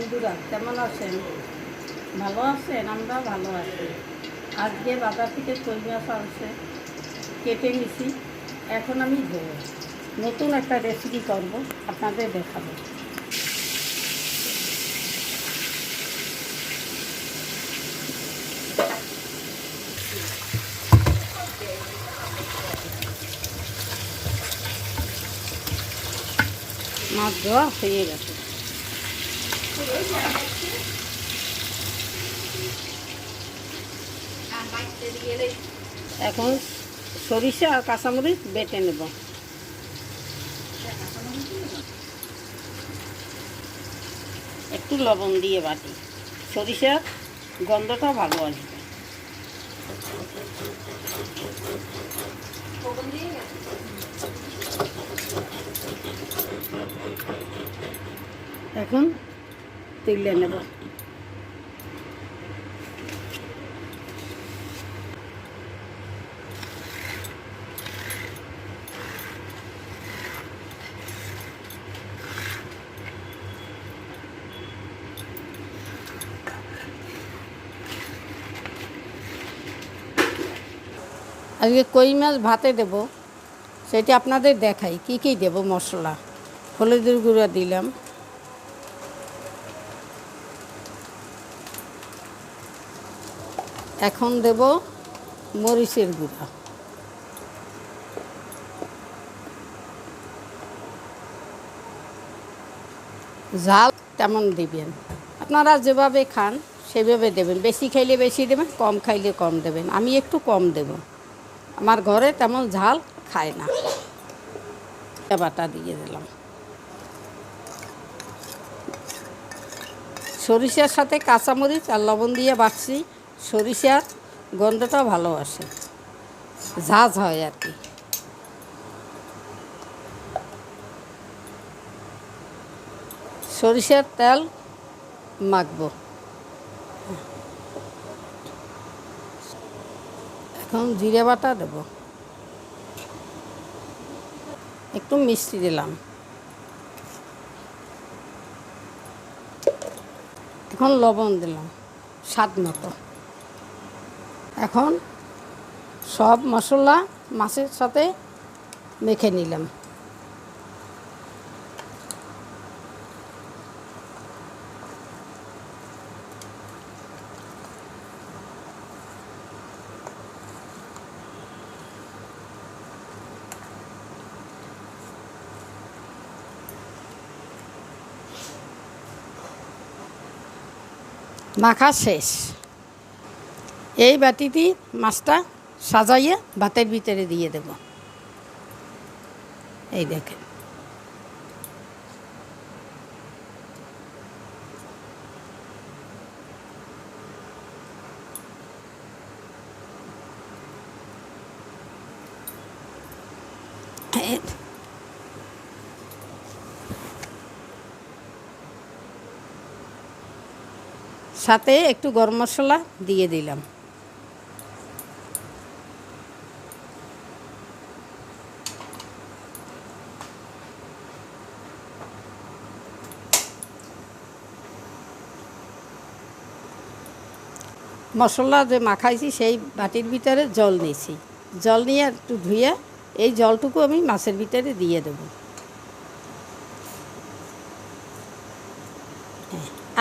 বন্ধুরা কেমন আছেন? ভালো আছেন? আমরা ভালো আছি। আজকে বাজার থেকে কই মাছ আনছে, কেটে নিছি। এখন আমি ধোবো, নতুন একটা রেসিপি করব, আপনাদের দেখাবো। মাছ ধোয়া হয়ে গেছে। এখন সরিষা আর কাঁচামরিচ বেটে নেব। একটু লবণ দিয়ে বাটি, সরিষার গন্ধটা ভালো আসবে। এখন তুলে নেব। আজকে কই মাছ ভাতে দেব, সেটা আপনাদের দেখাই কি কি দেব। মশলা, হলুদের গুঁড়া দিলাম, এখন দেব মরিচের গুঁড়া, ঝাল তেমন দিবেন, আপনারা যেভাবে খান সেভাবে দেবেন। বেশি খাইলে বেশি দেবেন, কম খাইলে কম দেবেন। আমি একটু কম দেব, আমার ঘরে তেমন ঝাল খায় না। বাটা দিয়ে দিলাম, সরিষার সাথে কাঁচামরিচ আর লবণ দিয়ে বাটছি। সরিষার গন্ধটা ভালো আসে, ঝাঁঝ হয় আর কি। সরিষার তেল মাখবো। এখন জিরে বাটা দেব, একটু মিষ্টি দিলাম, এখন লবণ দিলাম স্বাদ মতো। এখন সব মশলা মাছের সাথে মেখে নিলাম। মাখা শেষ। এই বাটিটি মাছটা সাজাইয়ে ভাতের ভিতরে দিয়ে দেব। এই দেখেন, সাথে একটু গরম মশলা দিয়ে দিলাম। মশলা যে মাখাইছি সেই বাটির ভিতরে জল নিয়েছি, জল নিয়ে একটু ধুয়ে এই জলটুকু আমি মাছের ভিতরে দিয়ে দেব।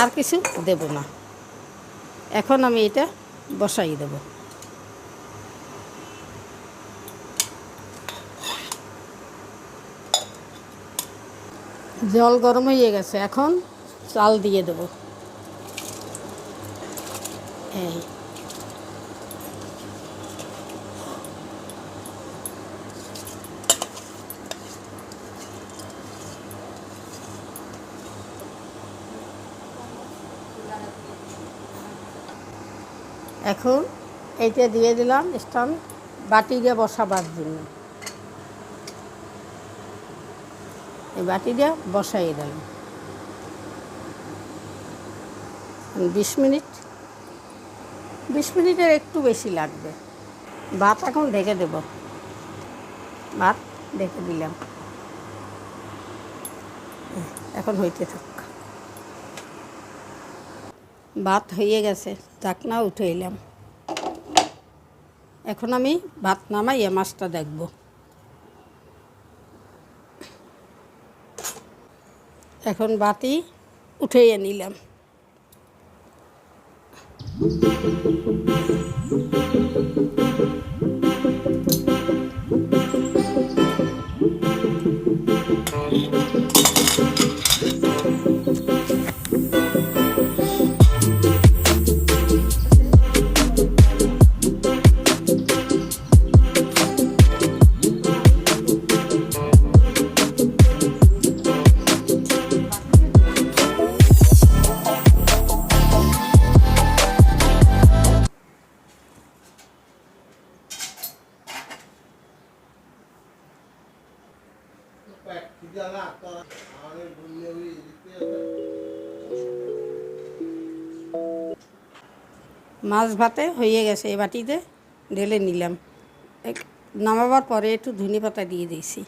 আর কিছু দেব না। এখন আমি এটা বসাই দেব। জল গরম হয়ে গেছে, এখন চাল দিয়ে দেব। এই এখন এইটা দিয়ে দিলাম স্ট্যান্ড বাটি দিয়ে বসাবার জন্য। এই বাটি দিয়ে বসাই দিলাম। 20 মিনিটের একটু বেশি লাগবে। ভাত এখন ঢেকে দেব, ভাত ঢেকে দিলাম। এখন হইতে থাক। ভাত হয়ে গেছে, ঢাকনা উঠে এলাম। এখন আমি ভাত নামাইয়া মাছটা দেখব। এখন বাতি উঠাইয়া নিলাম। মাছ ভাতে হয়ে গেছে, এই বাটিতে ঢেলে নিলাম। নামাবার পরে একটু ধনেপাতা দিয়ে দিয়েছি।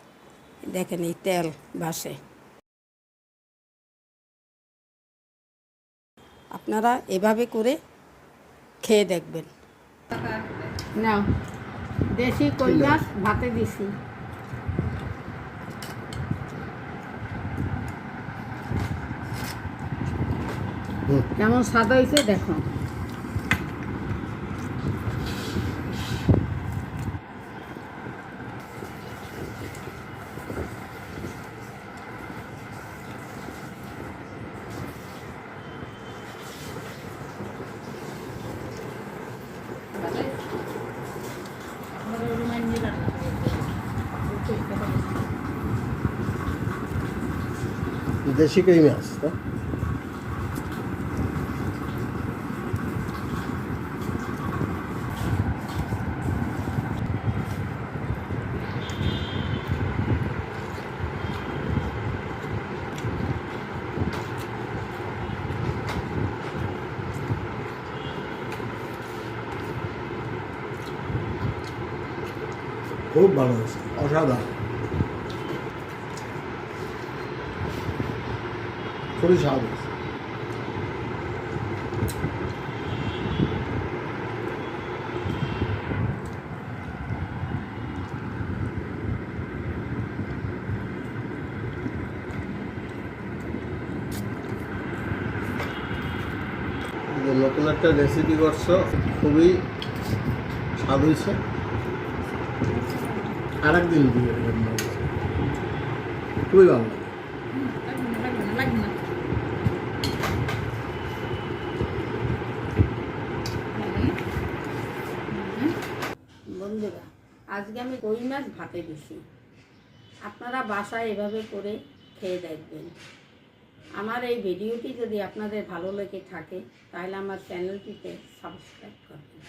দেখেন এই তেল ভাসে। আপনারা এভাবে করে খেয়ে দেখবেন। নাও, দেশি কই মাছ ভাতে দিছি। কেমন স্বাদ হয়েছে দেখো। দেশি কই মাছ তো। খুব ভালো হয়েছে, অসাধারণ। খুবই স্বাদ হয়েছে। নতুন একটা রেসিপি করছো, খুবই স্বাদ হয়েছে। আর একদিন খুবই ভালো লাগে। বন্ধুরা, আজকে আমি কই মাছ ভাতে দিছি। আপনারা বাসায় এভাবে করে খেয়ে দেখবেন। আমার এই ভিডিওটি যদি আপনাদের ভালো লেগে থাকে তাহলে আমার চ্যানেলটিতে সাবস্ক্রাইব করবেন।